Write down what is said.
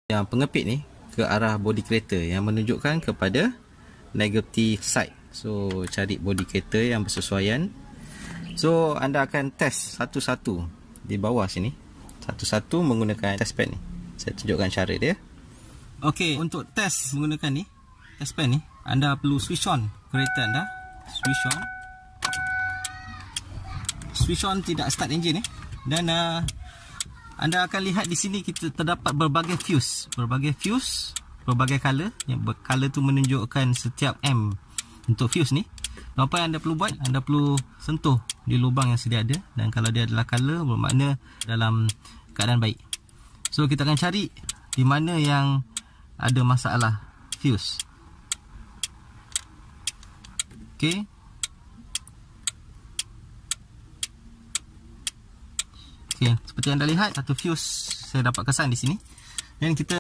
yang pengepit ni ke arah body kereta yang menunjukkan kepada negative side. So cari body kereta yang bersesuaian. So anda akan test satu-satu di bawah sini, satu-satu menggunakan test pen ni. Saya tunjukkan cara dia. Okey, untuk test menggunakan ni test pen ni, anda perlu switch on kereta anda. Switch on tidak start engine ni. Dan anda akan lihat di sini kita terdapat berbagai fuse, berbagai color. Yang color tu menunjukkan setiap amp untuk fuse ni. Apa yang anda perlu buat, anda perlu sentuh di lubang yang sedia ada, dan kalau dia adalah color bermakna dalam keadaan baik. So kita akan cari di mana yang ada masalah fuse. Okey. Okey, seperti anda lihat satu fuse saya dapat kesan di sini. Dan kita